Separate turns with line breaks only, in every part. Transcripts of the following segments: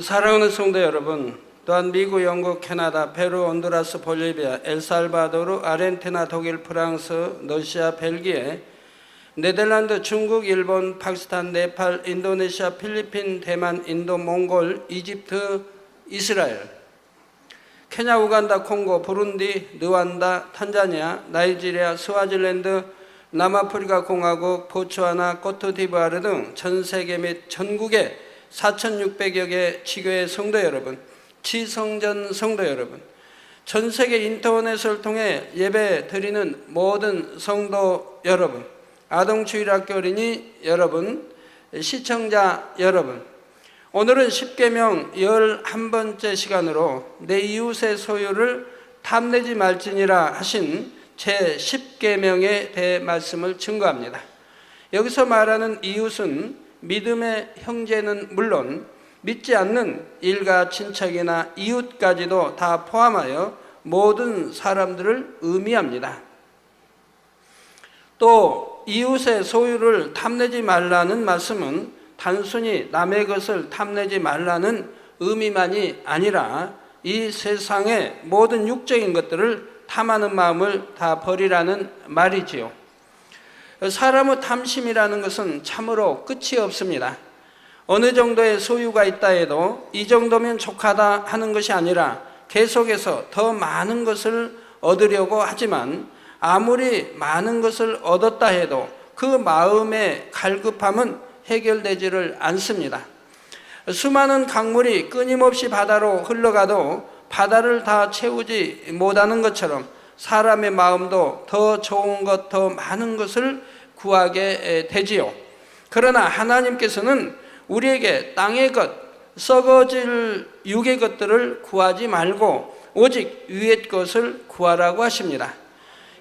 사랑하는 성도 여러분, 또한 미국, 영국, 캐나다, 페루, 온두라스, 볼리비아, 엘살바도르, 아르헨티나, 독일, 프랑스, 러시아, 벨기에, 네덜란드, 중국, 일본, 파키스탄, 네팔, 인도네시아, 필리핀, 대만, 인도, 몽골, 이집트, 이스라엘, 케냐, 우간다, 콩고, 부룬디, 르완다, 탄자니아, 나이지리아, 스와질랜드, 남아프리카 공화국, 보츠와나, 코트디부아르 등 전 세계 및 전국의 4,600여 개 지교회 성도 여러분, 지성전 성도 여러분, 전 세계 인터넷을 통해 예배 드리는 모든 성도 여러분, 아동주일학교 어린이 여러분, 시청자 여러분, 오늘은 십계명 11번째 시간으로 내 이웃의 소유를 탐내지 말지니라 하신 제10계명에 대해 말씀을 증거합니다. 여기서 말하는 이웃은 믿음의 형제는 물론 믿지 않는 일가 친척이나 이웃까지도 다 포함하여 모든 사람들을 의미합니다. 또 이웃의 소유를 탐내지 말라는 말씀은 단순히 남의 것을 탐내지 말라는 의미만이 아니라 이 세상의 모든 육적인 것들을 탐하는 마음을 다 버리라는 말이지요. 사람의 탐심이라는 것은 참으로 끝이 없습니다. 어느 정도의 소유가 있다 해도 이 정도면 족하다 하는 것이 아니라 계속해서 더 많은 것을 얻으려고 하지만 아무리 많은 것을 얻었다 해도 그 마음의 갈급함은 해결되지를 않습니다. 수많은 강물이 끊임없이 바다로 흘러가도 바다를 다 채우지 못하는 것처럼 사람의 마음도 더 좋은 것, 더 많은 것을 구하게 되지요. 그러나 하나님께서는 우리에게 땅의 것, 썩어질 육의 것들을 구하지 말고 오직 위의 것을 구하라고 하십니다.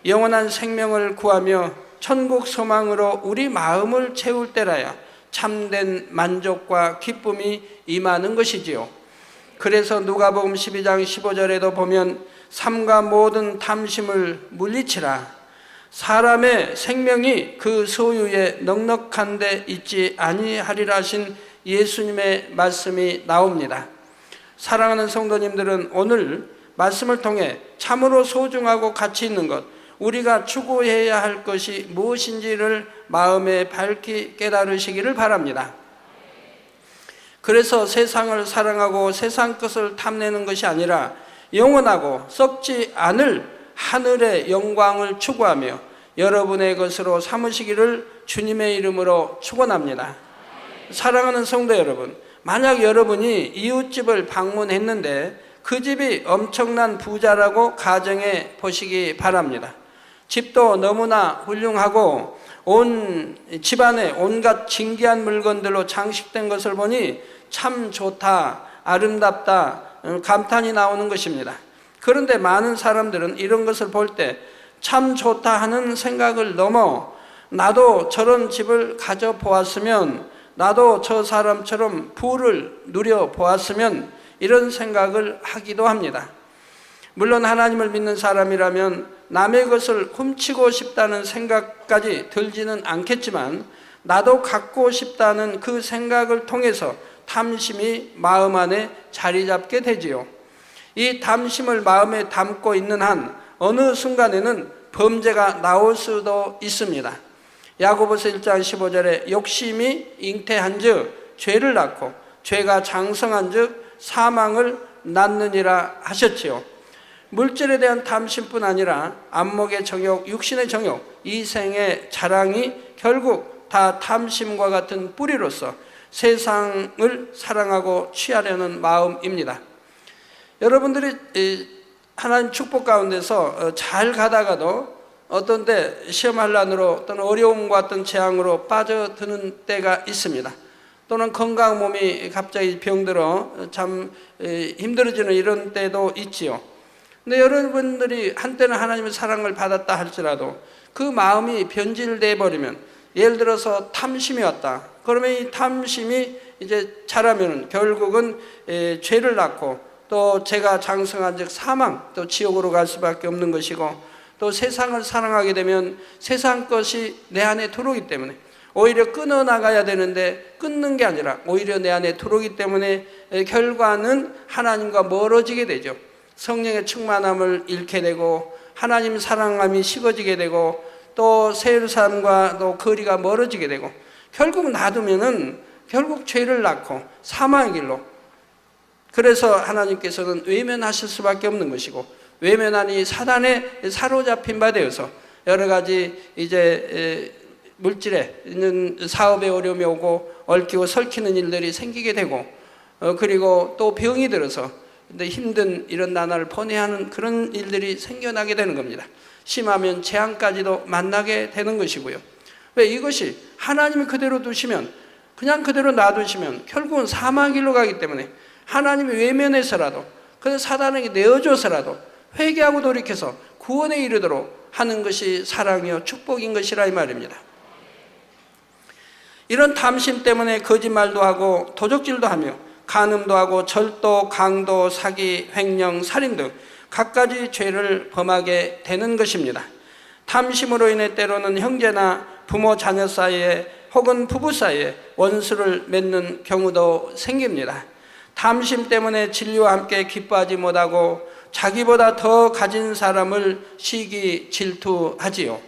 영원한 생명을 구하며 천국 소망으로 우리 마음을 채울 때라야 참된 만족과 기쁨이 임하는 것이지요. 그래서 누가복음 12장 15절에도 보면 삼가 모든 탐심을 물리치라. 사람의 생명이 그 소유에 넉넉한 데 있지 아니하리라 하신 예수님의 말씀이 나옵니다. 사랑하는 성도님들은 오늘 말씀을 통해 참으로 소중하고 가치 있는 것, 우리가 추구해야 할 것이 무엇인지를 마음에 밝히 깨달으시기를 바랍니다. 그래서 세상을 사랑하고 세상 것을 탐내는 것이 아니라 영원하고 썩지 않을 하늘의 영광을 추구하며 여러분의 것으로 삼으시기를 주님의 이름으로 축원합니다. 사랑하는 성도 여러분, 만약 여러분이 이웃집을 방문했는데 그 집이 엄청난 부자라고 가정해 보시기 바랍니다. 집도 너무나 훌륭하고 온 집안에 온갖 신기한 물건들로 장식된 것을 보니 참 좋다, 아름답다, 감탄이 나오는 것입니다. 그런데 많은 사람들은 이런 것을 볼 때 참 좋다 하는 생각을 넘어 나도 저런 집을 가져보았으면, 나도 저 사람처럼 부를 누려보았으면 이런 생각을 하기도 합니다. 물론 하나님을 믿는 사람이라면 남의 것을 훔치고 싶다는 생각까지 들지는 않겠지만 나도 갖고 싶다는 그 생각을 통해서 탐심이 마음 안에 자리 잡게 되지요. 이 탐심을 마음에 담고 있는 한 어느 순간에는 범죄가 나올 수도 있습니다. 야고보서 1장 15절에 욕심이 잉태한 즉 죄를 낳고 죄가 장성한 즉 사망을 낳느니라 하셨지요. 물질에 대한 탐심뿐 아니라 안목의 정욕, 육신의 정욕, 이생의 자랑이 결국 다 탐심과 같은 뿌리로서 세상을 사랑하고 취하려는 마음입니다. 여러분들이 하나님 축복 가운데서 잘 가다가도 어떤 때 시험환란으로 또는 어려움과 같은 재앙으로 빠져드는 때가 있습니다. 또는 건강한 몸이 갑자기 병들어 참 힘들어지는 이런 때도 있지요. 근데 여러분들이 한때는 하나님의 사랑을 받았다 할지라도 그 마음이 변질돼 버리면, 예를 들어서 탐심이 왔다. 그러면 이 탐심이 이제 자라면 결국은 죄를 낳고 또 죄가 장성한 즉 사망, 또 지옥으로 갈 수밖에 없는 것이고, 또 세상을 사랑하게 되면 세상 것이 내 안에 들어오기 때문에 오히려 끊어나가야 되는데 끊는 게 아니라 오히려 내 안에 들어오기 때문에 결과는 하나님과 멀어지게 되죠. 성령의 충만함을 잃게 되고 하나님 사랑함이 식어지게 되고 또 새 예루살렘과 또 거리가 멀어지게 되고 결국 놔두면은 결국 죄를 낳고 사망의 길로. 그래서 하나님께서는 외면하실 수밖에 없는 것이고, 외면하니 사단에 사로잡힌 바 되어서 여러 가지 이제 물질에 있는 사업에 어려움이 오고 얽히고 설키는 일들이 생기게 되고, 그리고 또 병이 들어서 힘든 이런 나날을 보내야 하는 그런 일들이 생겨나게 되는 겁니다. 심하면 재앙까지도 만나게 되는 것이고요. 왜? 이것이 하나님이 그대로 두시면, 그냥 그대로 놔두시면 결국은 사망의 길로 가기 때문에 하나님이 외면해서라도, 그래서 사단에게 내어줘서라도 회개하고 돌이켜서 구원에 이르도록 하는 것이 사랑이요 축복인 것이라 이 말입니다. 이런 탐심 때문에 거짓말도 하고 도적질도 하며 간음도 하고 절도, 강도, 사기, 횡령, 살인 등 갖가지 죄를 범하게 되는 것입니다. 탐심으로 인해 때로는 형제나 부모 자녀 사이에 혹은 부부 사이에 원수를 맺는 경우도 생깁니다. 탐심 때문에 진리와 함께 기뻐하지 못하고 자기보다 더 가진 사람을 시기 질투하지요.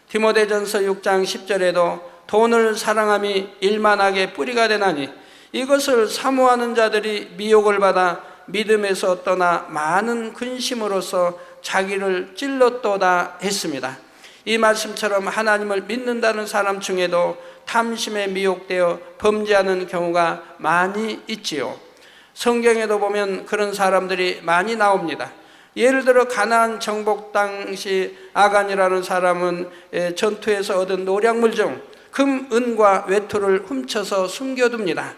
디모데전서 6장 10절에도 돈을 사랑함이 일만하게 뿌리가 되나니 이것을 사모하는 자들이 미혹을 받아 믿음에서 떠나 많은 근심으로써 자기를 찔렀도다 했습니다. 이 말씀처럼 하나님을 믿는다는 사람 중에도 탐심에 미혹되어 범죄하는 경우가 많이 있지요. 성경에도 보면 그런 사람들이 많이 나옵니다. 예를 들어 가나안 정복 당시 아간이라는 사람은 전투에서 얻은 노략물 중 금, 은과 외투를 훔쳐서 숨겨둡니다.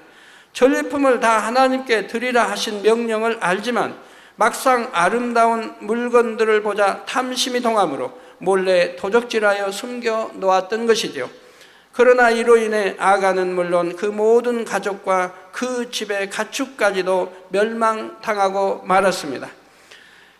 전리품을 다 하나님께 드리라 하신 명령을 알지만 막상 아름다운 물건들을 보자 탐심이 동함으로 몰래 도적질하여 숨겨 놓았던 것이죠. 그러나 이로 인해 아간은 물론 그 모든 가족과 그 집의 가축까지도 멸망당하고 말았습니다.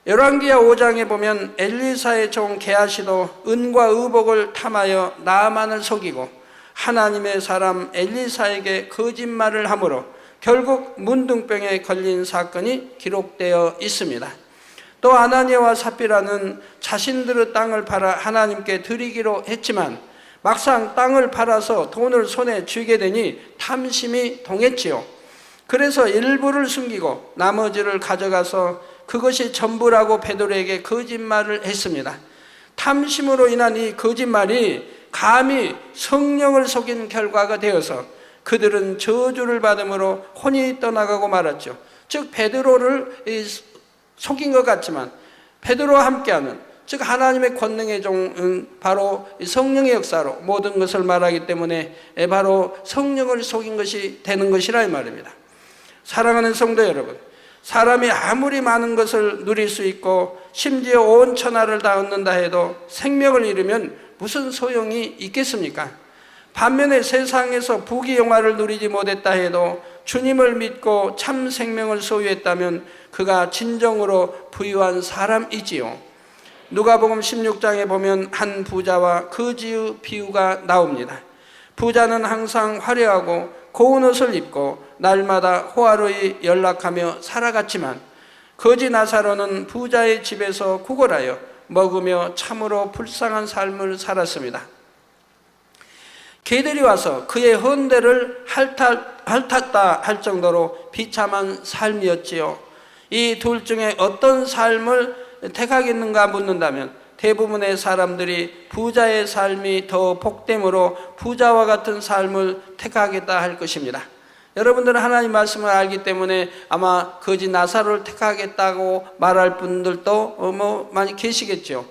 열왕기하 5장에 보면 엘리사의 종 게하시도 은과 의복을 탐하여 나아만을 속이고 하나님의 사람 엘리사에게 거짓말을 함으로 결국 문둥병에 걸린 사건이 기록되어 있습니다. 또 아나니아와 삽비라는 자신들의 땅을 팔아 하나님께 드리기로 했지만 막상 땅을 팔아서 돈을 손에 쥐게 되니 탐심이 동했지요. 그래서 일부를 숨기고 나머지를 가져가서 그것이 전부라고 베드로에게 거짓말을 했습니다. 탐심으로 인한 이 거짓말이 감히 성령을 속인 결과가 되어서 그들은 저주를 받음으로 혼이 떠나가고 말았죠. 즉 베드로를 속인 것 같지만 베드로와 함께하는, 즉 하나님의 권능의 종은 바로 성령의 역사로 모든 것을 말하기 때문에 바로 성령을 속인 것이 되는 것이라 이 말입니다. 사랑하는 성도 여러분, 사람이 아무리 많은 것을 누릴 수 있고 심지어 온 천하를 다 얻는다 해도 생명을 잃으면 무슨 소용이 있겠습니까? 반면에 세상에서 부귀영화를 누리지 못했다 해도 주님을 믿고 참 생명을 소유했다면 그가 진정으로 부유한 사람이지요. 누가복음 16장에 보면 한 부자와 거지의 비유가 나옵니다. 부자는 항상 화려하고 고운 옷을 입고 날마다 호화로이 연락하며 살아갔지만 거지 나사로는 부자의 집에서 구걸하여 먹으며 참으로 불쌍한 삶을 살았습니다. 개들이 와서 그의 헌대를 핥았다 할 정도로 비참한 삶이었지요. 이 둘 중에 어떤 삶을 택하겠는가 묻는다면 대부분의 사람들이 부자의 삶이 더 복됨으로 부자와 같은 삶을 택하겠다 할 것입니다. 여러분들은 하나님 말씀을 알기 때문에 아마 거지 나사로를 택하겠다고 말할 분들도 많이 계시겠죠.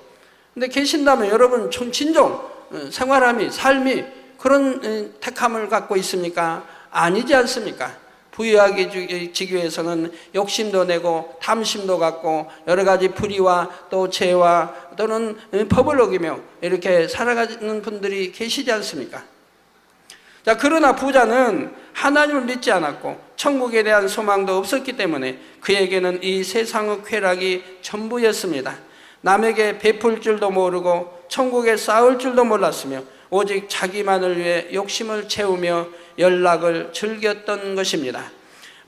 근데 계신다면 여러분 진정 생활함이, 삶이 그런 택함을 갖고 있습니까? 아니지 않습니까? 부유하게 지기 위해서는 욕심도 내고 탐심도 갖고 여러 가지 불의와 또 죄와 또는 법을 어기며 이렇게 살아가는 분들이 계시지 않습니까? 자, 그러나 부자는 하나님을 믿지 않았고 천국에 대한 소망도 없었기 때문에 그에게는 이 세상의 쾌락이 전부였습니다. 남에게 베풀 줄도 모르고 천국에 쌓을 줄도 몰랐으며 오직 자기만을 위해 욕심을 채우며 연락을 즐겼던 것입니다.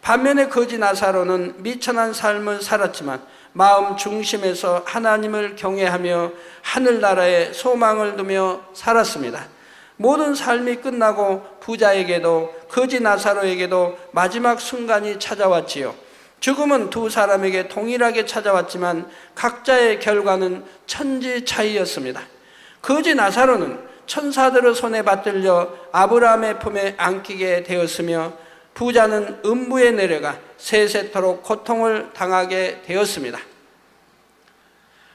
반면에 거지 나사로는 미천한 삶을 살았지만 마음 중심에서 하나님을 경외하며 하늘나라에 소망을 두며 살았습니다. 모든 삶이 끝나고 부자에게도 거지 나사로에게도 마지막 순간이 찾아왔지요. 죽음은 두 사람에게 동일하게 찾아왔지만 각자의 결과는 천지 차이였습니다. 거지 나사로는 천사들의 손에 받들려 아브라함의 품에 안기게 되었으며 부자는 음부에 내려가 세세토록 고통을 당하게 되었습니다.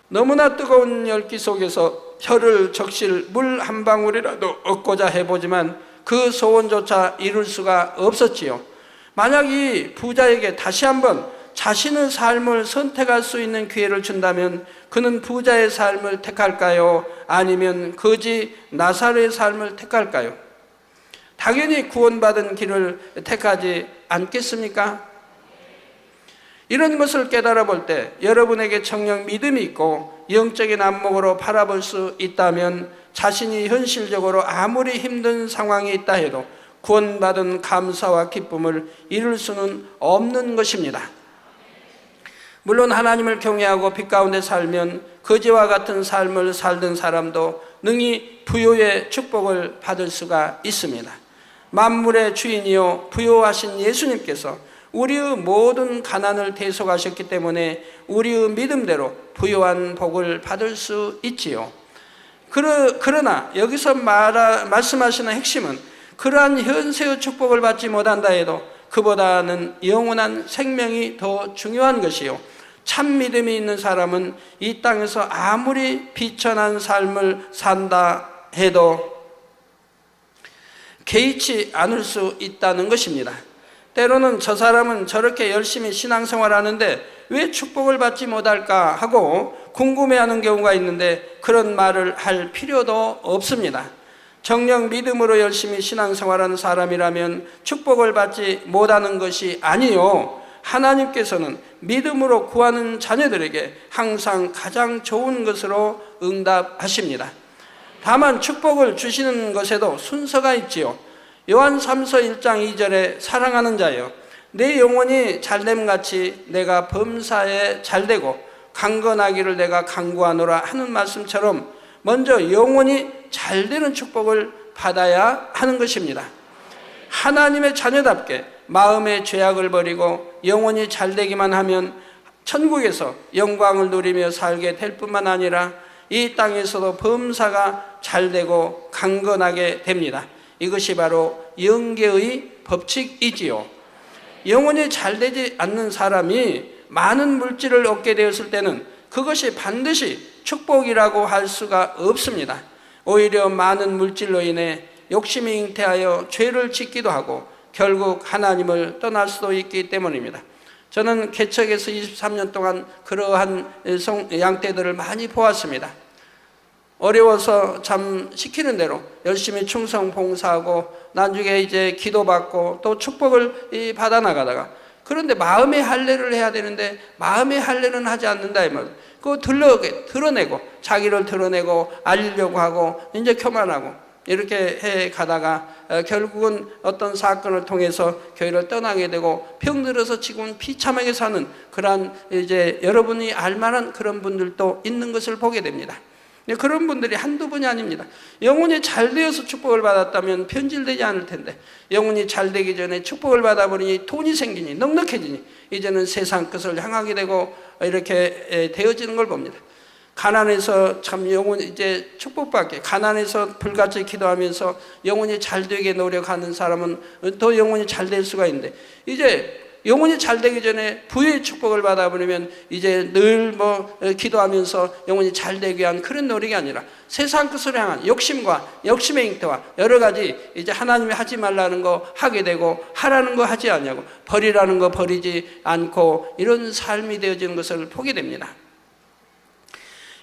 너무나 뜨거운 열기 속에서 혀를 적실 물 한 방울이라도 얻고자 해보지만 그 소원조차 이룰 수가 없었지요. 만약 이 부자에게 다시 한번 자신의 삶을 선택할 수 있는 기회를 준다면 그는 부자의 삶을 택할까요? 아니면 거지 나사로의 삶을 택할까요? 당연히 구원받은 길을 택하지 않겠습니까? 이런 것을 깨달아 볼 때 여러분에게 정녕 믿음이 있고 영적인 안목으로 바라볼 수 있다면 자신이 현실적으로 아무리 힘든 상황이 있다 해도 구원받은 감사와 기쁨을 이룰 수는 없는 것입니다. 물론 하나님을 경외하고 빛 가운데 살면 거지와 같은 삶을 살던 사람도 능히 부요의 축복을 받을 수가 있습니다. 만물의 주인이요 부요하신 예수님께서 우리의 모든 가난을 대속하셨기 때문에 우리의 믿음대로 부요한 복을 받을 수 있지요. 그러나 여기서 말씀하시는 핵심은 그러한 현세의 축복을 받지 못한다 해도 그보다는 영원한 생명이 더 중요한 것이요, 참 믿음이 있는 사람은 이 땅에서 아무리 비천한 삶을 산다 해도 개의치 않을 수 있다는 것입니다. 때로는 저 사람은 저렇게 열심히 신앙생활하는데 왜 축복을 받지 못할까 하고 궁금해하는 경우가 있는데 그런 말을 할 필요도 없습니다. 정녕 믿음으로 열심히 신앙생활하는 사람이라면 축복을 받지 못하는 것이 아니요, 하나님께서는 믿음으로 구하는 자녀들에게 항상 가장 좋은 것으로 응답하십니다. 다만 축복을 주시는 것에도 순서가 있지요. 요한 3서 1장 2절에 사랑하는 자여 내 영혼이 잘됨같이 내가 범사에 잘되고 강건하기를 내가 간구하노라 하는 말씀처럼 먼저 영혼이 잘되는 축복을 받아야 하는 것입니다. 하나님의 자녀답게 마음의 죄악을 버리고 영혼이 잘되기만 하면 천국에서 영광을 누리며 살게 될 뿐만 아니라 이 땅에서도 범사가 잘되고 강건하게 됩니다. 이것이 바로 영계의 법칙이지요. 영혼이 잘되지 않는 사람이 많은 물질을 얻게 되었을 때는 그것이 반드시 축복이라고 할 수가 없습니다. 오히려 많은 물질로 인해 욕심이 잉태하여 죄를 짓기도 하고 결국 하나님을 떠날 수도 있기 때문입니다. 저는 개척에서 23년 동안 그러한 양떼들을 많이 보았습니다. 어려워서 참 시키는 대로 열심히 충성 봉사하고 나중에 이제 기도받고 또 축복을 받아 나가다가, 그런데 마음의 할례를 해야 되는데 마음의 할례는 하지 않는다 이 말. 그거 드러내고 자기를 드러내고 알리려고 하고 이제 교만하고 이렇게 해 가다가 결국은 어떤 사건을 통해서 교회를 떠나게 되고 병들어서 지금 비참하게 사는 그러한 이제 여러분이 알만한 그런 분들도 있는 것을 보게 됩니다. 그런 분들이 한두 분이 아닙니다. 영혼이 잘 되어서 축복을 받았다면 변질되지 않을 텐데 영혼이 잘 되기 전에 축복을 받아버리니 돈이 생기니 넉넉해지니 이제는 세상 것을 향하게 되고 이렇게 되어지는 걸 봅니다. 가난해서 참 영혼이 이제 축복받게, 가난해서 불같이 기도하면서 영혼이 잘 되게 노력하는 사람은 더 영혼이 잘 될 수가 있는데, 이제 영혼이 잘 되기 전에 부의 축복을 받아버리면 이제 늘 기도하면서 영혼이 잘 되기 위한 그런 노력이 아니라 세상 것을 향한 욕심과 욕심의 잉태와 여러 가지 이제 하나님이 하지 말라는 거 하게 되고 하라는 거 하지 않냐고 버리라는 거 버리지 않고 이런 삶이 되어지는 것을 보게 됩니다.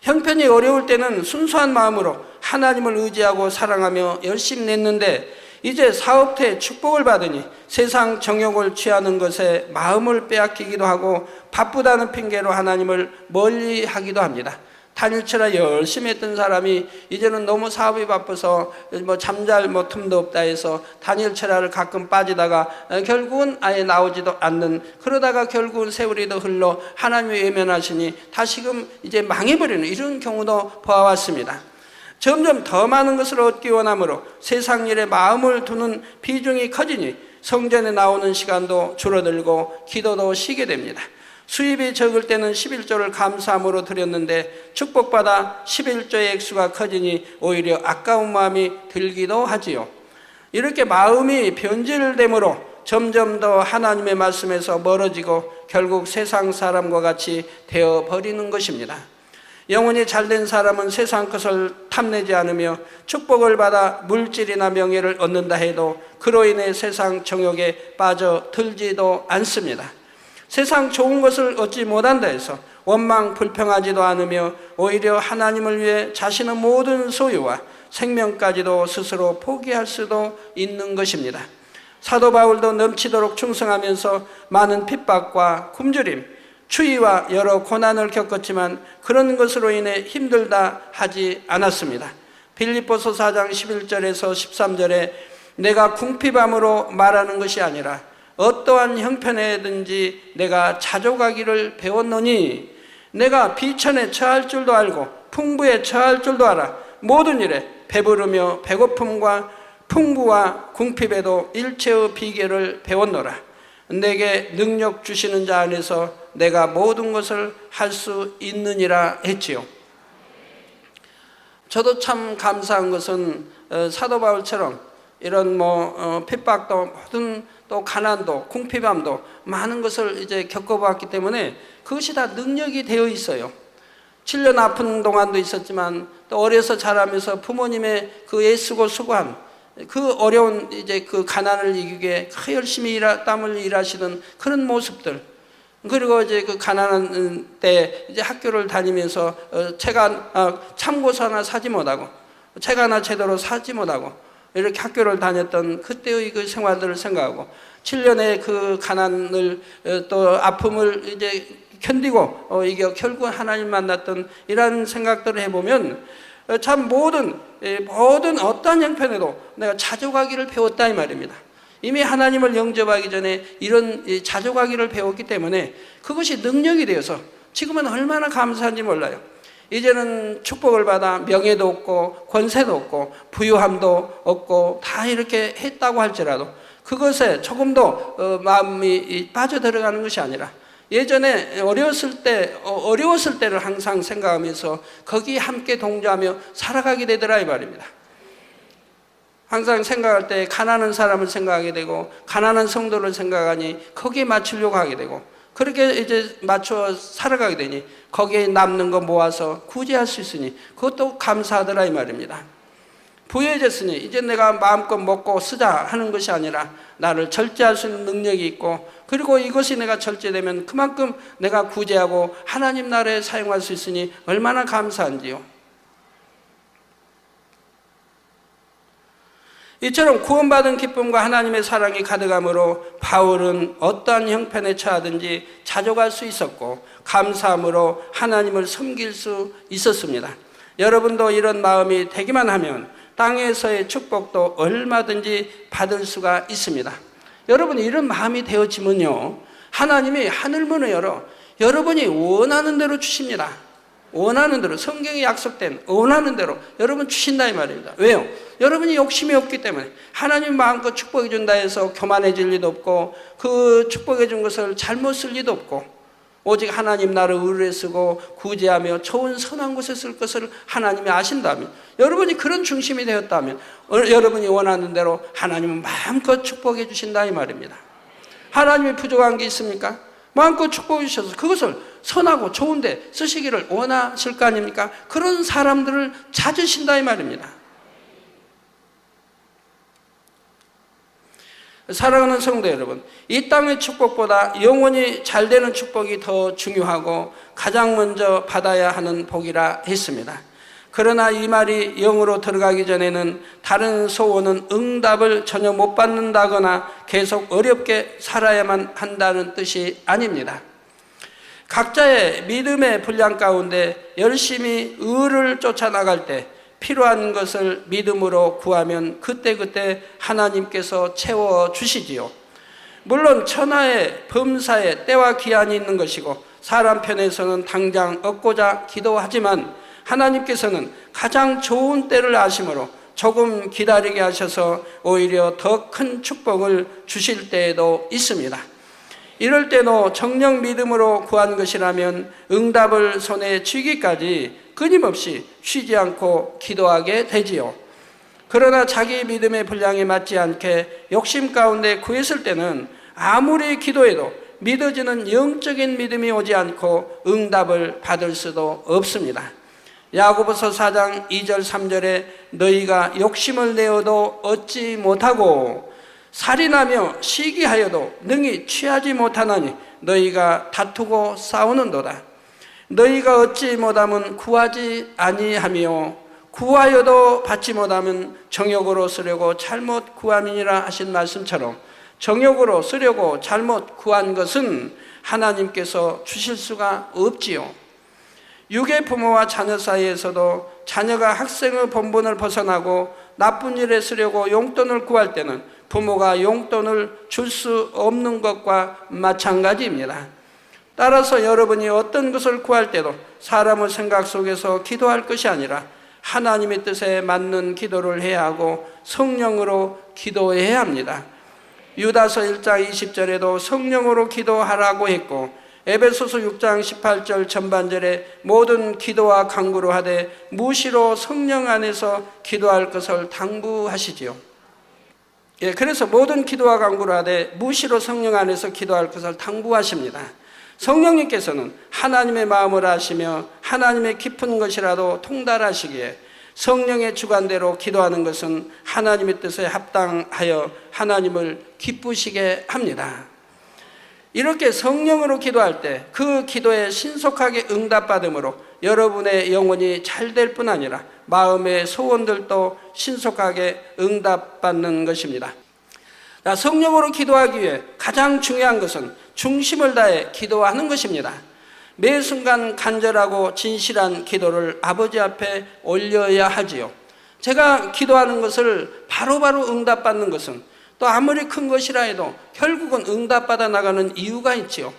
형편이 어려울 때는 순수한 마음으로 하나님을 의지하고 사랑하며 열심히 냈는데 이제 사업태에 축복을 받으니 세상 정욕을 취하는 것에 마음을 빼앗기기도 하고 바쁘다는 핑계로 하나님을 멀리하기도 합니다. 단일체라 열심히 했던 사람이 이제는 너무 사업이 바빠서 잠잘 틈도 없다 해서 단일체라를 가끔 빠지다가 결국은 아예 나오지도 않는, 그러다가 결국은 세월이 더 흘러 하나님이 외면하시니 다시금 이제 망해버리는 이런 경우도 보아왔습니다. 점점 더 많은 것을 얻기 원하므로 세상 일에 마음을 두는 비중이 커지니 성전에 나오는 시간도 줄어들고 기도도 쉬게 됩니다. 수입이 적을 때는 11조를 감사함으로 드렸는데 축복받아 11조의 액수가 커지니 오히려 아까운 마음이 들기도 하지요. 이렇게 마음이 변질됨으로 점점 더 하나님의 말씀에서 멀어지고 결국 세상 사람과 같이 되어버리는 것입니다. 영혼이 잘된 사람은 세상 것을 탐내지 않으며 축복을 받아 물질이나 명예를 얻는다 해도 그로 인해 세상 정욕에 빠져들지도 않습니다. 세상 좋은 것을 얻지 못한다 해서 원망 불평하지도 않으며 오히려 하나님을 위해 자신의 모든 소유와 생명까지도 스스로 포기할 수도 있는 것입니다. 사도 바울도 넘치도록 충성하면서 많은 핍박과 굶주림, 추위와 여러 고난을 겪었지만 그런 것으로 인해 힘들다 하지 않았습니다. 빌립보서 4장 11절에서 13절에 내가 궁핍함으로 말하는 것이 아니라 어떠한 형편에든지 내가 자족하기를 배웠노니 내가 비천에 처할 줄도 알고 풍부에 처할 줄도 알아 모든 일에 배부르며 배고픔과 풍부와 궁핍에도 일체의 비결을 배웠노라. 내게 능력 주시는 자 안에서 내가 모든 것을 할 수 있느니라 했지요. 저도 참 감사한 것은 사도 바울처럼 이런 핍박도 모든 또 가난도 궁핍함도 많은 것을 이제 겪어봤기 때문에 그것이 다 능력이 되어 있어요. 7년 아픈 동안도 있었지만 또 어려서 자라면서 부모님의 그 애쓰고 수고한 그 어려운 이제 그 가난을 이기기 위해 열심히 땀을 일하시는 그런 모습들, 그리고 이제 그 가난한 때 이제 학교를 다니면서 참고서 하나 사지 못하고 책 하나 제대로 사지 못하고 이렇게 학교를 다녔던 그때의 그 생활들을 생각하고 7년의 그 가난을 또 아픔을 이제 견디고 이게 결국 하나님 만났던 이런 생각들을 해보면 참 모든 어떠한 형편에도 내가 자족하기를 배웠다 이 말입니다. 이미 하나님을 영접하기 전에 이런 자족하기를 배웠기 때문에 그것이 능력이 되어서 지금은 얼마나 감사한지 몰라요. 이제는 축복을 받아 명예도 얻고 권세도 얻고 부유함도 얻고 다 이렇게 했다고 할지라도 그것에 조금도 마음이 빠져들어가는 것이 아니라 예전에 어려웠을 때를 항상 생각하면서 거기에 함께 동조하며 살아가게 되더라 이 말입니다. 항상 생각할 때 가난한 사람을 생각하게 되고 가난한 성도를 생각하니 거기에 맞추려고 하게 되고 그렇게 이제 맞춰 살아가게 되니 거기에 남는 거 모아서 구제할 수 있으니 그것도 감사하더라 이 말입니다. 부유해졌으니 이제 내가 마음껏 먹고 쓰자 하는 것이 아니라 나를 절제할 수 있는 능력이 있고 그리고 이것이 내가 절제되면 그만큼 내가 구제하고 하나님 나라에 사용할 수 있으니 얼마나 감사한지요. 이처럼 구원받은 기쁨과 하나님의 사랑이 가득함으로 바울은 어떠한 형편에 처하든지 자족할 수 있었고 감사함으로 하나님을 섬길 수 있었습니다. 여러분도 이런 마음이 되기만 하면 땅에서의 축복도 얼마든지 받을 수가 있습니다. 여러분이 이런 마음이 되어지면요, 하나님이 하늘문을 열어 여러분이 원하는 대로 주십니다. 원하는 대로, 성경에 약속된 원하는 대로 여러분 주신다 이 말입니다. 왜요? 여러분이 욕심이 없기 때문에 하나님 마음껏 축복해 준다 해서 교만해질 리도 없고 그 축복해 준 것을 잘못 쓸 리도 없고 오직 하나님 나를 의뢰 쓰고 구제하며 좋은 선한 곳에 쓸 것을 하나님이 아신다면 여러분이 그런 중심이 되었다면 여러분이 원하는 대로 하나님은 마음껏 축복해 주신다 이 말입니다. 하나님이 부족한 게 있습니까? 마음껏 축복해 주셔서 그것을 선하고 좋은데 쓰시기를 원하실 거 아닙니까? 그런 사람들을 찾으신다 이 말입니다. 사랑하는 성도 여러분, 이 땅의 축복보다 영원히 잘 되는 축복이 더 중요하고 가장 먼저 받아야 하는 복이라 했습니다. 그러나 이 말이 영으로 들어가기 전에는 다른 소원은 응답을 전혀 못 받는다거나 계속 어렵게 살아야만 한다는 뜻이 아닙니다. 각자의 믿음의 분량 가운데 열심히 의를 쫓아나갈 때 필요한 것을 믿음으로 구하면 그때그때 하나님께서 채워주시지요. 물론 천하의 범사에 때와 기한이 있는 것이고 사람 편에서는 당장 얻고자 기도하지만 하나님께서는 가장 좋은 때를 아심으로 조금 기다리게 하셔서 오히려 더 큰 축복을 주실 때에도 있습니다. 이럴 때도 정녕 믿음으로 구한 것이라면 응답을 손에 쥐기까지 끊임없이 쉬지 않고 기도하게 되지요. 그러나 자기 믿음의 분량에 맞지 않게 욕심 가운데 구했을 때는 아무리 기도해도 믿어지는 영적인 믿음이 오지 않고 응답을 받을 수도 없습니다. 야고보서 4장 2절 3절에 너희가 욕심을 내어도 얻지 못하고 살인하며 시기하여도 능히 취하지 못하나니 너희가 다투고 싸우는도다. 너희가 얻지 못하면 구하지 아니하며 구하여도 받지 못하면 정욕으로 쓰려고 잘못 구함이니라 하신 말씀처럼 정욕으로 쓰려고 잘못 구한 것은 하나님께서 주실 수가 없지요. 육의 부모와 자녀 사이에서도 자녀가 학생의 본분을 벗어나고 나쁜 일에 쓰려고 용돈을 구할 때는 부모가 용돈을 줄 수 없는 것과 마찬가지입니다. 따라서 여러분이 어떤 것을 구할 때도 사람의 생각 속에서 기도할 것이 아니라 하나님의 뜻에 맞는 기도를 해야 하고 성령으로 기도해야 합니다. 유다서 1장 20절에도 성령으로 기도하라고 했고 에베소서 6장 18절 전반절에 모든 기도와 간구로 하되 무시로 성령 안에서 기도할 것을 당부하시지요. 그래서 모든 기도와 간구로 하되 무시로 성령 안에서 기도할 것을 당부하십니다. 성령님께서는 하나님의 마음을 아시며 하나님의 깊은 것이라도 통달하시기에 성령의 주관대로 기도하는 것은 하나님의 뜻에 합당하여 하나님을 기쁘시게 합니다. 이렇게 성령으로 기도할 때 그 기도에 신속하게 응답받음으로 여러분의 영혼이 잘 될 뿐 아니라 마음의 소원들도 신속하게 응답받는 것입니다. 성령으로 기도하기 위해 가장 중요한 것은 중심을 다해 기도하는 것입니다. 매 순간 간절하고 진실한 기도를 아버지 앞에 올려야 하지요. 제가 기도하는 것을 바로바로 응답받는 것은 또 아무리 큰 것이라 해도 결국은 응답받아 나가는 이유가 있지요.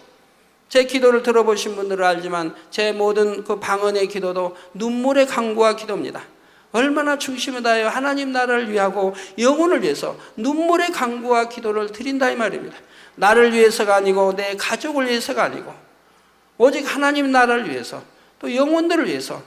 제 기도를 들어보신 분들은 알지만 제 모든 그 방언의 기도도 눈물의 간구와 기도입니다. 얼마나 중심을 다하여 하나님 나라를 위하고 영혼을 위해서 눈물의 간구와 기도를 드린다 이 말입니다. 나를 위해서가 아니고 내 가족을 위해서가 아니고 오직 하나님 나라를 위해서 또 영혼들을 위해서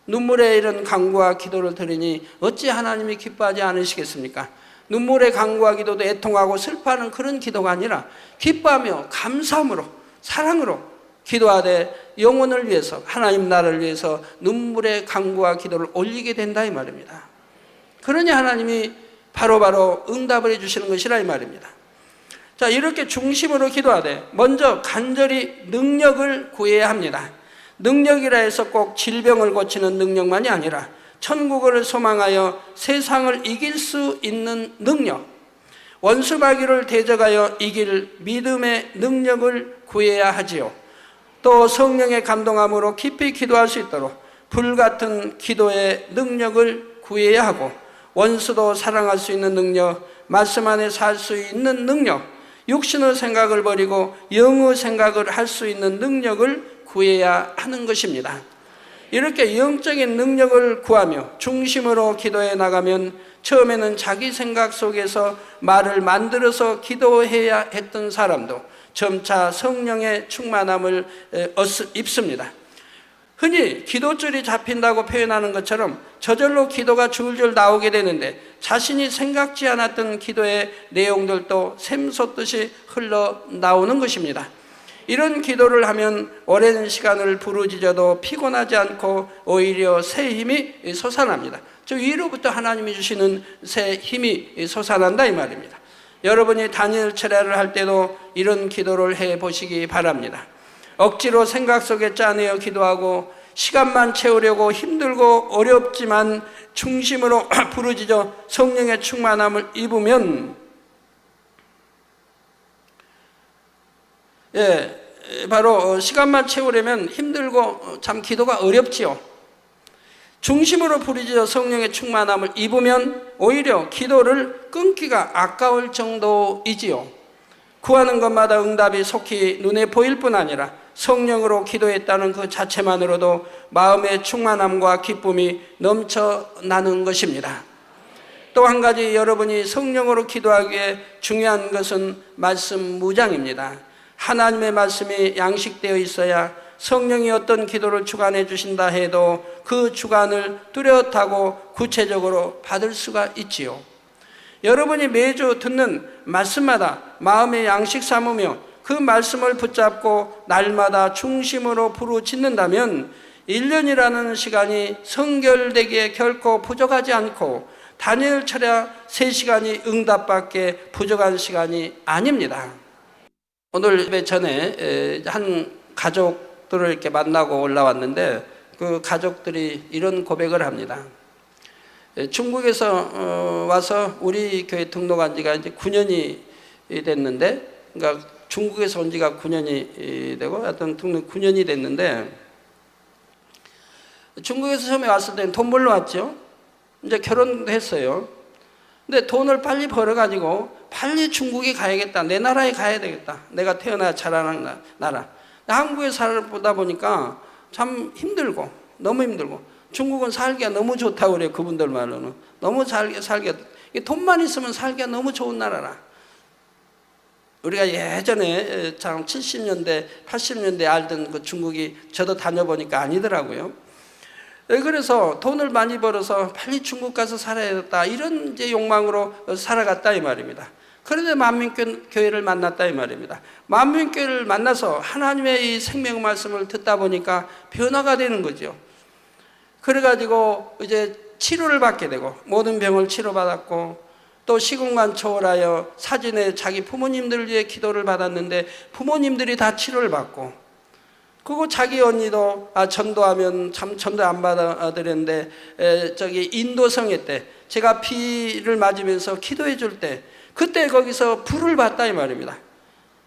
눈물의 이런 간구와 기도를 드리니 어찌 하나님이 기뻐하지 않으시겠습니까? 눈물의 간구와 기도도 애통하고 슬퍼하는 그런 기도가 아니라 기뻐하며 감사함으로 사랑으로 기도하되 영혼을 위해서 하나님 나라를 위해서 눈물의 간구와 기도를 올리게 된다 이 말입니다. 그러니 하나님이 바로바로 응답을 해주시는 것이라 이 말입니다. 자, 이렇게 중심으로 기도하되 먼저 간절히 능력을 구해야 합니다. 능력이라 해서 꼭 질병을 고치는 능력만이 아니라 천국을 소망하여 세상을 이길 수 있는 능력, 원수마귀를 대적하여 이길 믿음의 능력을 구해야 하지요. 또 성령의 감동함으로 깊이 기도할 수 있도록 불같은 기도의 능력을 구해야 하고 원수도 사랑할 수 있는 능력, 말씀 안에 살 수 있는 능력, 육신의 생각을 버리고 영의 생각을 할 수 있는 능력을 구해야 하는 것입니다. 이렇게 영적인 능력을 구하며 중심으로 기도해 나가면 처음에는 자기 생각 속에서 말을 만들어서 기도해야 했던 사람도 점차 성령의 충만함을 입습니다. 흔히 기도줄이 잡힌다고 표현하는 것처럼 저절로 기도가 줄줄 나오게 되는데 자신이 생각지 않았던 기도의 내용들도 샘솟듯이 흘러나오는 것입니다. 이런 기도를 하면 오랜 시간을 부르짖어도 피곤하지 않고 오히려 새 힘이 솟아납니다. 저 위로부터 하나님이 주시는 새 힘이 솟아난다 이 말입니다. 여러분이 단일 철야를 할 때도 이런 기도를 해보시기 바랍니다. 억지로 생각 속에 짜내어 기도하고 시간만 채우려고 힘들고 어렵지만 중심으로 부르짖어 성령의 충만함을 입으면 바로 시간만 채우려면 힘들고 참 기도가 어렵지요. 중심으로 부르짖어 성령의 충만함을 입으면 오히려 기도를 끊기가 아까울 정도이지요. 구하는 것마다 응답이 속히 눈에 보일 뿐 아니라 성령으로 기도했다는 그 자체만으로도 마음의 충만함과 기쁨이 넘쳐나는 것입니다. 또 한 가지 여러분이 성령으로 기도하기에 중요한 것은 말씀 무장입니다. 하나님의 말씀이 양식되어 있어야 성령이 어떤 기도를 주관해 주신다 해도 그 주관을 뚜렷하고 구체적으로 받을 수가 있지요. 여러분이 매주 듣는 말씀마다 마음의 양식 삼으며 그 말씀을 붙잡고 날마다 중심으로 부르짖는다면 1년이라는 시간이 성결되기에 결코 부족하지 않고 다니엘 철야 3시간이 응답받기에 부족한 시간이 아닙니다. 오늘 예배 전에 한 가족들을 이렇게 만나고 올라왔는데 그 가족들이 이런 고백을 합니다. 중국에서 와서 우리 교회 등록한 지가 이제 9년이 됐는데, 그러니까 중국에서 온 지가 9년이 되고 하여튼 등록 9년이 됐는데, 중국에서 처음에 왔을 때는 돈 벌러 왔죠. 이제 결혼도 했어요. 근데 돈을 빨리 벌어가지고 빨리 중국에 가야겠다. 내 나라에 가야 되겠다. 내가 태어나 자라는 나라. 한국에 살다 보니까 참 힘들고, 너무 힘들고, 중국은 살기가 너무 좋다고 그래요. 그분들 말로는. 너무 살기가, 돈만 있으면 살기가 너무 좋은 나라라. 우리가 예전에 참 70년대, 80년대 알던 그 중국이 저도 다녀보니까 아니더라고요. 그래서 돈을 많이 벌어서 빨리 중국 가서 살아야겠다. 이런 이제 욕망으로 살아갔다 이 말입니다. 그런데 만민교회를 만났다 이 말입니다. 만민교회를 만나서 하나님의 이 생명 말씀을 듣다 보니까 변화가 되는 거죠. 그래가지고 이제 치료를 받게 되고 모든 병을 치료받았고 또 시공간 초월하여 사진에 자기 부모님들 위해 기도를 받았는데 부모님들이 다 치료를 받고, 그리고 자기 언니도 전도하면 참 전도 안 받아들였는데 저기 인도성회 때 제가 피를 맞으면서 기도해 줄 때 그때 거기서 불을 봤다 이 말입니다.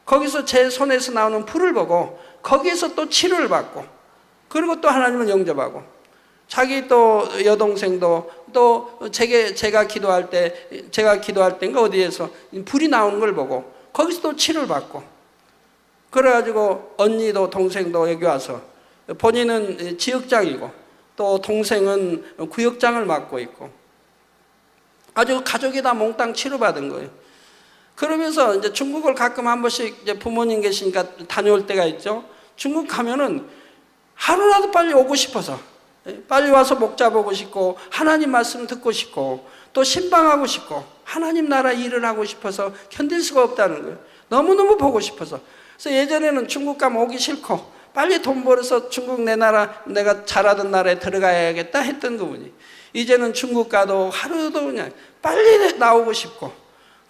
거기서 제 손에서 나오는 불을 보고 거기에서 또 치료를 받고, 그리고 또 하나님을 영접하고, 자기 또 여동생도 또 제가 기도할 때인가 어디에서 불이 나오는 걸 보고 거기서 또 치료를 받고, 그래가지고 언니도 동생도 여기 와서 본인은 지역장이고 또 동생은 구역장을 맡고 있고 아주 가족이 다 몽땅 치료받은 거예요. 그러면서 이제 중국을 가끔 한 번씩 이제 부모님 계시니까 다녀올 때가 있죠. 중국 가면은 하루라도 빨리 오고 싶어서, 빨리 와서 목자 보고 싶고 하나님 말씀 듣고 싶고 또 신방하고 싶고 하나님 나라 일을 하고 싶어서 견딜 수가 없다는 거예요. 너무너무 보고 싶어서. 그래서 예전에는 중국 가면 오기 싫고 빨리 돈 벌어서 중국 내 나라, 내가 잘하던 나라에 들어가야겠다 했던 그분이 이제는 중국 가도 하루도 그냥 빨리 나오고 싶고,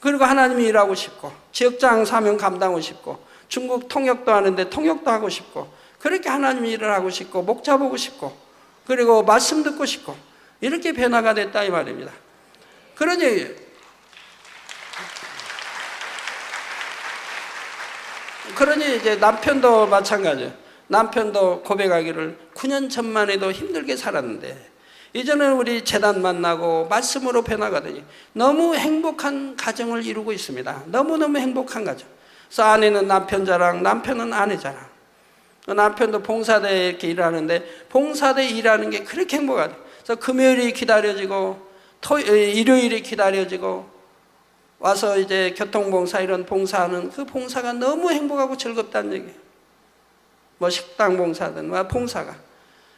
그리고 하나님이 일하고 싶고 지역장 사명 감당하고 싶고 중국 통역도 하는데 통역도 하고 싶고 그렇게 하나님이 일을 하고 싶고 목자 보고 싶고 그리고 말씀 듣고 싶고 이렇게 변화가 됐다 이 말입니다. 그러니 이제 남편도 마찬가지예요. 남편도 고백하기를 9년 전만 해도 힘들게 살았는데 이제는 우리 재단 만나고 말씀으로 변화가 되니 너무 행복한 가정을 이루고 있습니다. 너무너무 행복한 가정. 그래서 아내는 남편 자랑, 남편은 아내 자랑. 남편도 봉사대에 이렇게 일하는데 봉사대 일하는 게 그렇게 행복하대. 그래서 금요일이 기다려지고 일요일이 기다려지고 와서 이제 교통봉사 이런 봉사하는 그 봉사가 너무 행복하고 즐겁다는 얘기예요. 뭐 식당 봉사든 뭐 봉사가.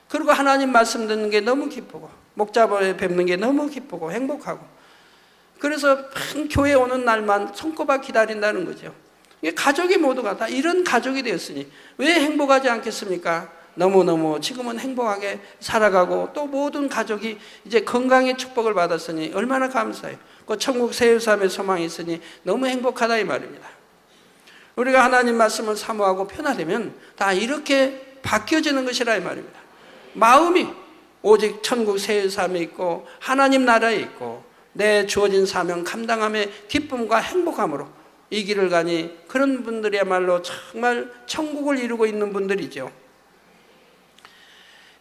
그리고 하나님 말씀 듣는 게 너무 기쁘고 목자벌에 뵙는 게 너무 기쁘고 행복하고, 그래서 교회 오는 날만 손꼽아 기다린다는 거죠. 이게 가족이 모두가 다 이런 가족이 되었으니 왜 행복하지 않겠습니까? 너무너무 지금은 행복하게 살아가고 또 모든 가족이 이제 건강의 축복을 받았으니 얼마나 감사해요. 그 천국 새 삶의 소망이 있으니 너무 행복하다 이 말입니다. 우리가 하나님 말씀을 사모하고 변화되면 다 이렇게 바뀌어지는 것이라 이 말입니다. 마음이 오직 천국 새 삶에 있고 하나님 나라에 있고 내 주어진 사명 감당함의 기쁨과 행복함으로 이 길을 가니 그런 분들이야말로 정말 천국을 이루고 있는 분들이죠.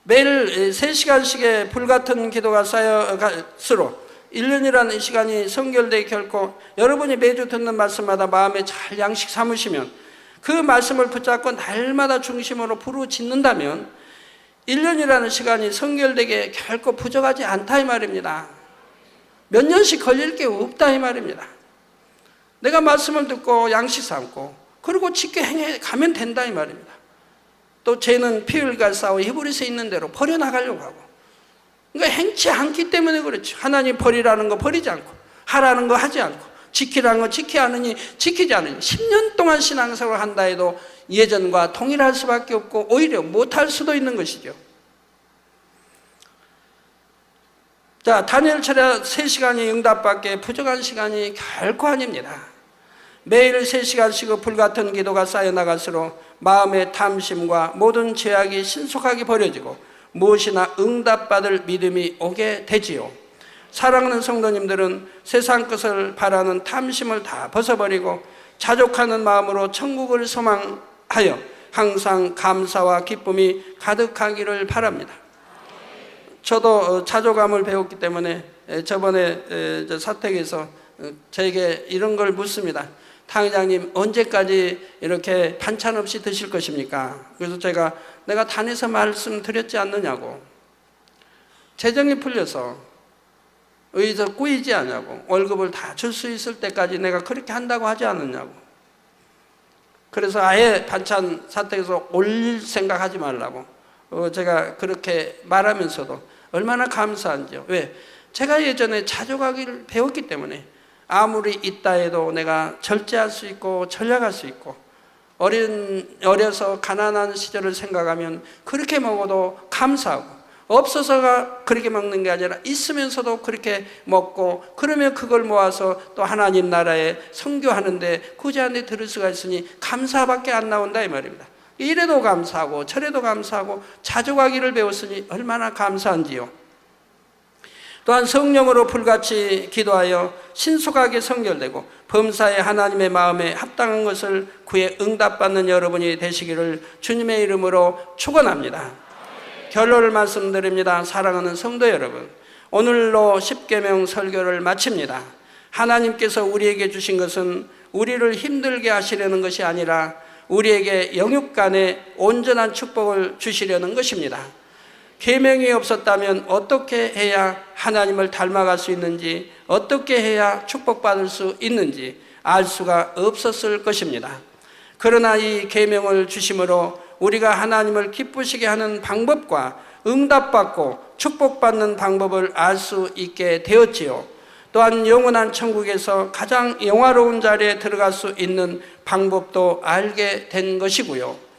매일 3시간씩의 불같은 기도가 쌓여갈수록 1년이라는 시간이 성결되기 결코 여러분이 매주 듣는 말씀마다 마음에 잘 양식 삼으시면 그 말씀을 붙잡고 날마다 중심으로 부르짖는다면 1년이라는 시간이 성결되게 결코 부족하지 않다 이 말입니다. 몇 년씩 걸릴 게 없다 이 말입니다. 내가 말씀을 듣고 양식 삼고 그리고 지켜 행해가면 된다 이 말입니다. 또 죄는 피 흘릴 싸워 히브리서에 있는 대로 버려나가려고 하고, 그러니까 행치 않기 때문에 그렇죠. 하나님 버리라는 거 버리지 않고, 하라는 거 하지 않고, 지키라는 거 지키 않으니 지키지 않으니 10년 동안 신앙생활을 한다 해도 예전과 동일할 수밖에 없고 오히려 못할 수도 있는 것이죠. 자, 다니엘 철야 3시간이 응답받기에 부족한 시간이 결코 아닙니다. 매일 3시간씩 불같은 기도가 쌓여나갈수록 마음의 탐심과 모든 죄악이 신속하게 버려지고 무엇이나 응답받을 믿음이 오게 되지요. 사랑하는 성도님들은 세상 것을 바라는 탐심을 다 벗어버리고 자족하는 마음으로 천국을 소망하여 항상 감사와 기쁨이 가득하기를 바랍니다. 저도 자족감을 배웠기 때문에 저번에 사택에서 저에게 이런 걸 묻습니다. 탕회장님, 언제까지 이렇게 반찬 없이 드실 것입니까? 그래서 내가 단에서 말씀드렸지 않느냐고, 재정이 풀려서 의해서 꾸이지 않냐고, 월급을 다 줄 수 있을 때까지 내가 그렇게 한다고 하지 않았냐고. 그래서 아예 반찬 사택에서 올릴 생각하지 말라고 제가 그렇게 말하면서도 얼마나 감사한지요. 왜? 제가 예전에 자족하기를 배웠기 때문에 아무리 있다 해도 내가 절제할 수 있고 전략할 수 있고, 어려서 가난한 시절을 생각하면 그렇게 먹어도 감사하고, 없어서가 그렇게 먹는 게 아니라 있으면서도 그렇게 먹고, 그러면 그걸 모아서 또 하나님 나라에 선교하는데 굳이 안에 들을 수가 있으니 감사밖에 안 나온다 이 말입니다. 이래도 감사하고 저래도 감사하고 자족하기를 배웠으니 얼마나 감사한지요. 또한 성령으로 불같이 기도하여 신속하게 성결되고 범사에 하나님의 마음에 합당한 것을 구해 응답받는 여러분이 되시기를 주님의 이름으로 축원합니다. 결론을 말씀드립니다. 사랑하는 성도 여러분, 오늘로 십계명 설교를 마칩니다. 하나님께서 우리에게 주신 것은 우리를 힘들게 하시려는 것이 아니라 우리에게 영육간에 온전한 축복을 주시려는 것입니다. 계명이 없었다면 어떻게 해야 하나님을 닮아갈 수 있는지, 어떻게 해야 축복받을 수 있는지 알 수가 없었을 것입니다. 그러나 이 계명을 주심으로 우리가 하나님을 기쁘시게 하는 방법과 응답받고 축복받는 방법을 알 수 있게 되었지요. 또한 영원한 천국에서 가장 영화로운 자리에 들어갈 수 있는 방법도 알게 된 것이고요.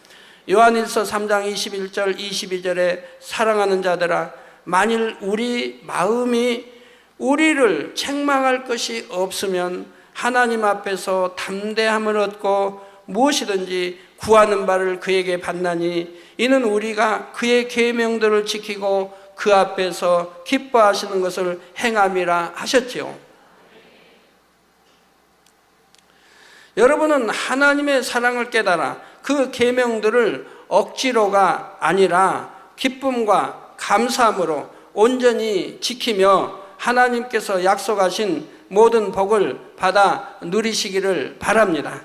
요한일서 3장 21절 22절에 사랑하는 자들아, 만일 우리 마음이 우리를 책망할 것이 없으면 하나님 앞에서 담대함을 얻고 무엇이든지 구하는 바를 그에게 받나니 이는 우리가 그의 계명들을 지키고 그 앞에서 기뻐하시는 것을 행함이라 하셨지요. 여러분은 하나님의 사랑을 깨달아 그 계명들을 억지로가 아니라 기쁨과 감사함으로 온전히 지키며 하나님께서 약속하신 모든 복을 받아 누리시기를 바랍니다.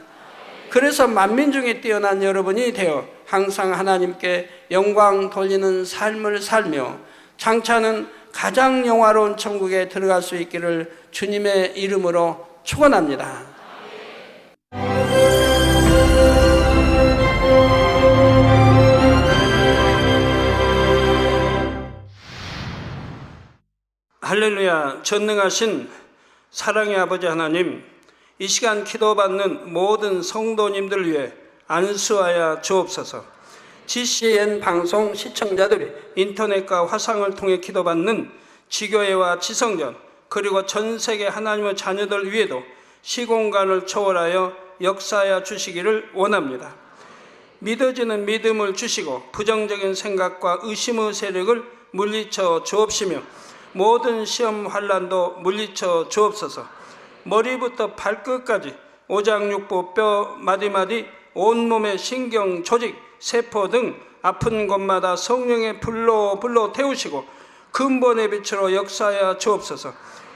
그래서 만민 중에 뛰어난 여러분이 되어 항상 하나님께 영광 돌리는 삶을 살며 장차는 가장 영화로운 천국에 들어갈 수 있기를 주님의 이름으로 축원합니다. 할렐루야. 전능하신 사랑의 아버지 하나님, 이 시간 기도받는 모든 성도님들 위해 안수하여 주옵소서. GCN 방송 시청자들이 인터넷과 화상을 통해 기도받는 지교회와 지성전, 그리고 전 세계 하나님의 자녀들 위에도 시공간을 초월하여 역사하여 주시기를 원합니다. 믿어지는 믿음을 주시고 부정적인 생각과 의심의 세력을 물리쳐 주옵시며 모든 시험 환난도 물리쳐 주옵소서. 머리부터 발끝까지 오장육부, 뼈, 마디마디, 온몸의 신경, 조직, 세포 등 아픈 곳마다 성령의 불로 태우시고 근본의 빛으로 역사하여 주옵소서.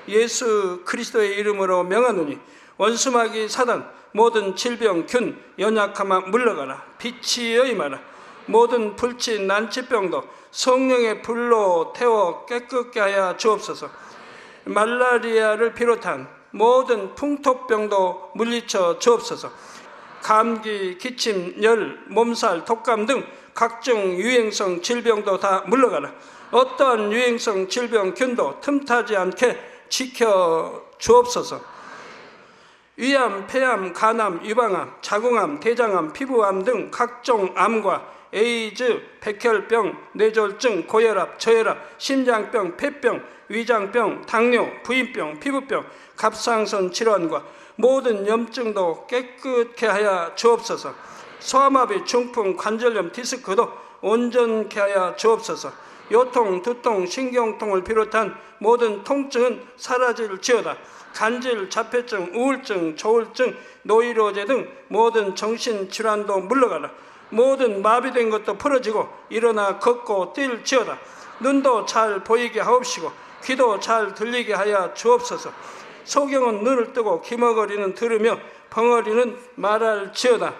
예수 그리스도의 이름으로 명하노니 원수마귀 사단, 모든 질병, 균, 연약함아 물러가라. 빛이여 임하라. 모든 불치, 난치병도 성령의 불로 태워 깨끗게 하여 주옵소서. 말라리아를 비롯한 모든 풍토병도 물리쳐 주옵소서. 감기, 기침, 열, 몸살, 독감 등 각종 유행성 질병도 다 물러가라. 어떠한 유행성 질병, 균도 틈타지 않게 지켜 주옵소서. 위암, 폐암, 간암, 유방암, 자궁암, 대장암, 피부암 등 각종 암과 에이즈, 백혈병, 뇌졸중, 고혈압, 저혈압, 심장병, 폐병, 위장병, 당뇨, 부인병, 피부병, 갑상선 질환과 모든 염증도 깨끗게 하여 주옵소서. 소아마비, 중풍, 관절염, 디스크도 온전케 하여 주옵소서. 요통, 두통, 신경통을 비롯한 모든 통증은 사라질지어다. 간질, 자폐증, 우울증, 조울증, 노이로제 등 모든 정신질환도 물러가라. 모든 마비된 것도 풀어지고 일어나 걷고 뛸지어다. 눈도 잘 보이게 하옵시고 귀도 잘 들리게 하여 주옵소서. 소경은 눈을 뜨고 기머거리는 들으며 벙어리는 말할지어다.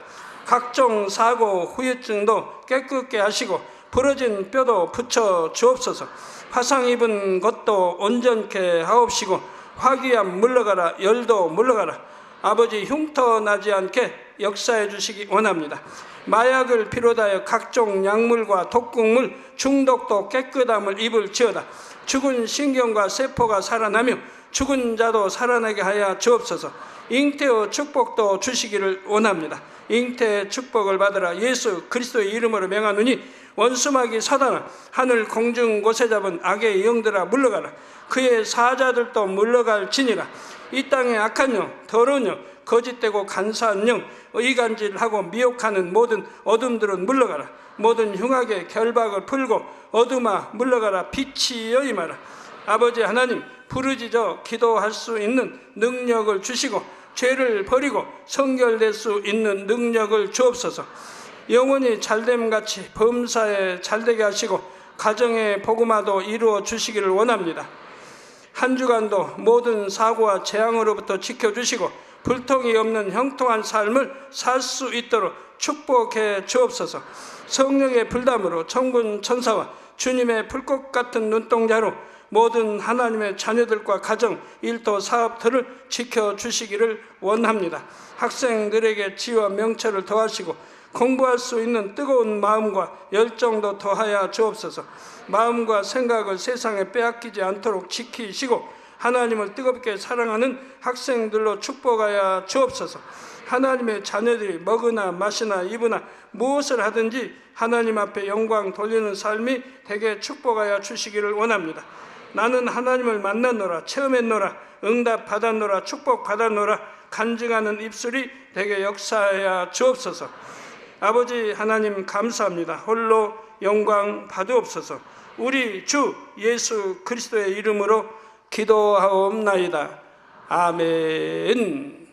각종 사고, 후유증도 깨끗게 하시고 부러진 뼈도 붙여 주옵소서. 화상 입은 것도 온전케 하옵시고 화기암 물러가라. 열도 물러가라. 아버지 흉터 나지 않게 역사해 주시기 원합니다. 마약을 비롯하여 각종 약물과 독극물 중독도 깨끗함을 입을지어다. 죽은 신경과 세포가 살아나며 죽은 자도 살아나게 하여 주옵소서. 잉태의 축복도 주시기를 원합니다. 잉태의 축복을 받으라. 예수 그리스도의 이름으로 명하노니 원수마귀 사단아, 하늘 공중 곳에 잡은 악의 영들아 물러가라. 그의 사자들도 물러갈지니라. 이 땅의 악한 영, 더러운 영, 거짓되고 간사한 영, 의간질하고 미혹하는 모든 어둠들은 물러가라. 모든 흉악의 결박을 풀고 어둠아 물러가라. 빛이여 임하라. 아버지 하나님, 부르짖어 기도할 수 있는 능력을 주시고 죄를 버리고 성결될 수 있는 능력을 주옵소서. 영원히 잘됨같이 범사에 잘되게 하시고 가정의 복음화도 이루어 주시기를 원합니다. 한 주간도 모든 사고와 재앙으로부터 지켜주시고 불통이 없는 형통한 삶을 살 수 있도록 축복해 주옵소서. 성령의 불담으로 천군 천사와 주님의 불꽃 같은 눈동자로 모든 하나님의 자녀들과 가정, 일도, 사업들을 지켜주시기를 원합니다. 학생들에게 지혜와 명철을 더하시고 공부할 수 있는 뜨거운 마음과 열정도 더하여 주옵소서. 마음과 생각을 세상에 빼앗기지 않도록 지키시고 하나님을 뜨겁게 사랑하는 학생들로 축복하여 주옵소서. 하나님의 자녀들이 먹으나 마시나 입으나 무엇을 하든지 하나님 앞에 영광 돌리는 삶이 되게 축복하여 주시기를 원합니다. 나는 하나님을 만났노라, 체험했노라, 응답 받았노라, 축복 받았노라 간증하는 입술이 되게 역사하여 주옵소서. 아버지 하나님 감사합니다. 홀로 영광 받으옵소서. 우리 주 예수 그리스도의 이름으로 기도하옵나이다. 아멘.